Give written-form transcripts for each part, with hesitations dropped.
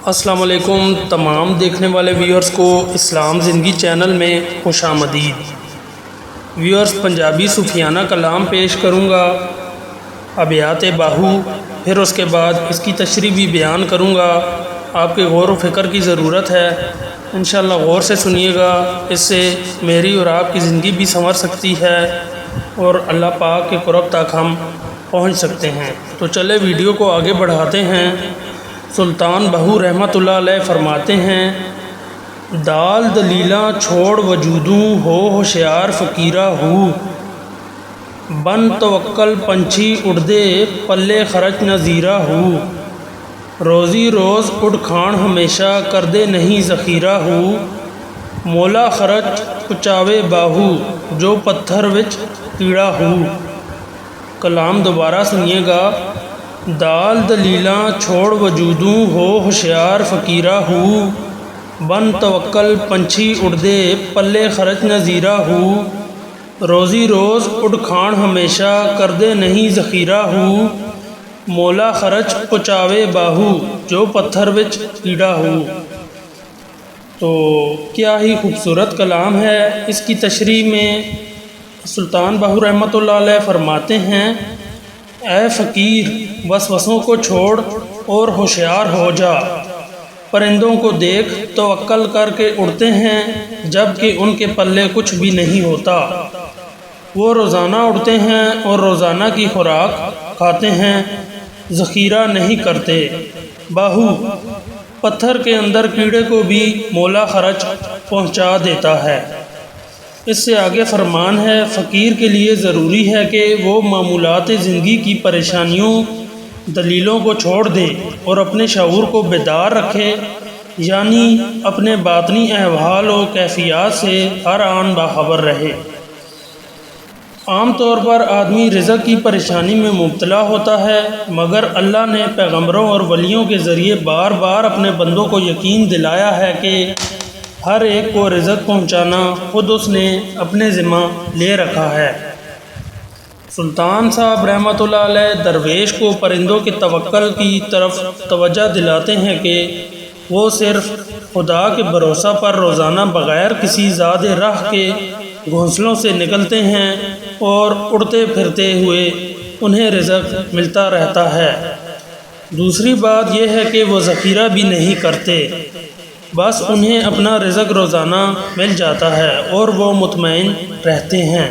السلام علیکم تمام دیکھنے والے ویورز کو اسلام زندگی چینل میں خوش آمدید۔ ویورز، پنجابی صوفیانہ کلام پیش کروں گا، ابیات باہو، پھر اس کے بعد اس کی تشریح بھی بیان کروں گا۔ آپ کے غور و فکر کی ضرورت ہے، انشاءاللہ غور سے سنیے گا، اس سے میری اور آپ کی زندگی بھی سنور سکتی ہے اور اللہ پاک کے قرب تک ہم پہنچ سکتے ہیں۔ تو چلے ویڈیو کو آگے بڑھاتے ہیں۔ سلطان بہو رحمۃ اللہ علیہ فرماتے ہیں، دال دلیلاں چھوڑ وجودوں ہو ہوشیار فقیرہ ہو، بن توکل پنچھی اڑدے پلے خرچ نذیرہ ہو، روزی روز اڑ کھان ہمیشہ کردے نہیں ذخیرہ ہو، مولا خرچ پچاوے باہو جو پتھر وچ کیڑا ہو۔ کلام دوبارہ سنیے گا، دال دلیلاں چھوڑ وجودوں ہو ہوشیار فقیرہ ہو، بن توکل پنچھی اڑدے پلے خرچ نذیرہ ہو، روزی روز اڑ کھان ہمیشہ کردے نہیں ذخیرہ ہو، مولا خرچ پچاوے باہو جو پتھر وچ کیڑا ہو۔ تو کیا ہی خوبصورت کلام ہے۔ اس کی تشریح میں سلطان بہو رحمۃ اللہ علیہ فرماتے ہیں، اے فقیر وسوسوں کو چھوڑ اور ہوشیار ہو جا، پرندوں کو دیکھ توکل کر کے اڑتے ہیں جب کہ ان کے پلے کچھ بھی نہیں ہوتا، وہ روزانہ اڑتے ہیں اور روزانہ کی خوراک کھاتے ہیں، ذخیرہ نہیں کرتے۔ باہو پتھر کے اندر کیڑے کو بھی مولا خرچ پہنچا دیتا ہے۔ اس سے آگے فرمان ہے، فقیر کے لیے ضروری ہے کہ وہ معمولات زندگی کی پریشانیوں دلیلوں کو چھوڑ دے اور اپنے شعور کو بیدار رکھے، یعنی اپنے باطنی احوال و کیفیات سے ہر آن باخبر رہے۔ عام طور پر آدمی رزق کی پریشانی میں مبتلا ہوتا ہے، مگر اللہ نے پیغمبروں اور ولیوں کے ذریعے بار بار اپنے بندوں کو یقین دلایا ہے کہ ہر ایک کو رزق پہنچانا خود اس نے اپنے ذمہ لے رکھا ہے۔ سلطان صاحب رحمۃ اللہ علیہ درویش کو پرندوں کے توکل کی طرف توجہ دلاتے ہیں کہ وہ صرف خدا کے بھروسہ پر روزانہ بغیر کسی زاد راہ کے گھونسلوں سے نکلتے ہیں اور اڑتے پھرتے ہوئے انہیں رزق ملتا رہتا ہے۔ دوسری بات یہ ہے کہ وہ ذخیرہ بھی نہیں کرتے، بس انہیں اپنا رزق روزانہ مل جاتا ہے اور وہ مطمئن رہتے ہیں۔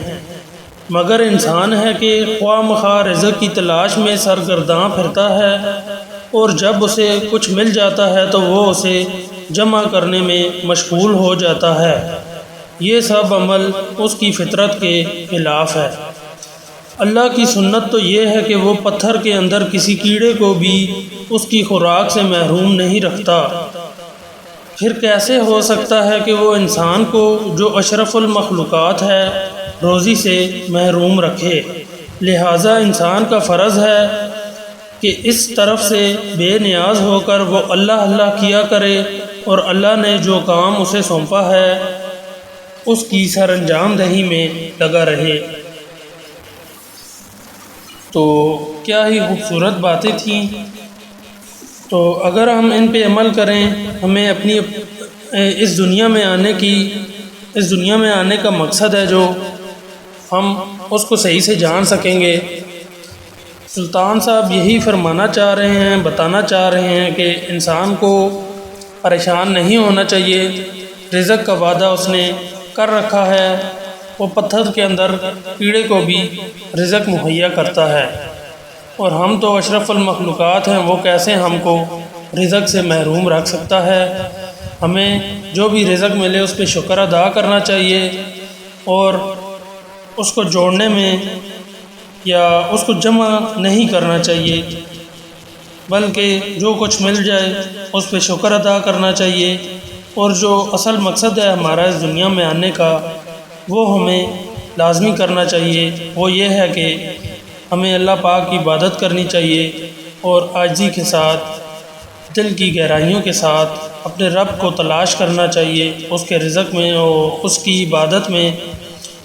مگر انسان ہے کہ خواہ مخواہ رزق کی تلاش میں سرگرداں پھرتا ہے، اور جب اسے کچھ مل جاتا ہے تو وہ اسے جمع کرنے میں مشغول ہو جاتا ہے۔ یہ سب عمل اس کی فطرت کے خلاف ہے۔ اللہ کی سنت تو یہ ہے کہ وہ پتھر کے اندر کسی کیڑے کو بھی اس کی خوراک سے محروم نہیں رکھتا۔ پھر کیسے ہو سکتا ہے کہ وہ انسان کو جو اشرف المخلوقات ہے روزی سے محروم رکھے؟ لہٰذا انسان کا فرض ہے کہ اس طرف سے بے نیاز ہو کر وہ اللہ اللہ کیا کرے اور اللہ نے جو کام اسے سونپا ہے اس کی سر انجام دہی میں لگا رہے۔ تو کیا ہی خوبصورت باتیں تھیں۔ تو اگر ہم ان پہ عمل کریں، ہمیں اپنی اس دنیا میں آنے کا مقصد ہے جو ہم اس کو صحیح سے جان سکیں گے۔ سلطان صاحب یہی فرمانا چاہ رہے ہیں، بتانا چاہ رہے ہیں کہ انسان کو پریشان نہیں ہونا چاہیے۔ رزق کا وعدہ اس نے کر رکھا ہے، وہ پتھر کے اندر کیڑے کو بھی رزق مہیا کرتا ہے، اور ہم تو اشرف المخلوقات ہیں، وہ کیسے ہم کو رزق سے محروم رکھ سکتا ہے؟ ہمیں جو بھی رزق ملے اس پہ شکر ادا کرنا چاہیے، اور اس کو جوڑنے میں یا اس کو جمع نہیں کرنا چاہیے، بلکہ جو کچھ مل جائے اس پہ شکر ادا کرنا چاہیے، اور جو اصل مقصد ہے ہمارا اس دنیا میں آنے کا وہ ہمیں لازمی کرنا چاہیے۔ وہ یہ ہے کہ ہمیں اللہ پاک کی عبادت کرنی چاہیے اور عاجزی کے ساتھ، دل کی گہرائیوں کے ساتھ اپنے رب کو تلاش کرنا چاہیے، اس کے رزق میں اور اس کی عبادت میں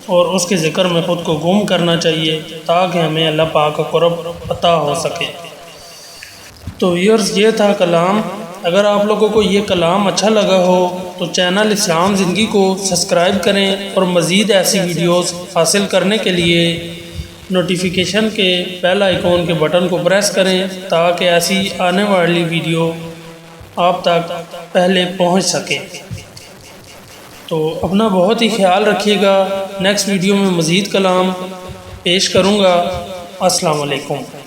اور اس کے ذکر میں خود کو گم کرنا چاہیے، تاکہ ہمیں اللہ پاک کا قرب عطا ہو سکے۔ تو ویورز، یہ تھا کلام اگر آپ لوگوں کو یہ کلام اچھا لگا ہو تو چینل اسلام زندگی کو سبسکرائب کریں اور مزید ایسی ویڈیوز حاصل کرنے کے لیے نوٹیفیکیشن کے بیل آئیکن کے بٹن کو پریس کریں تاکہ ایسی آنے والی ویڈیو آپ تک پہلے پہنچ سکے۔ تو اپنا بہت ہی خیال رکھیے گا۔ نیکسٹ ویڈیو میں مزید کلام پیش کروں گا۔ السلام علیکم۔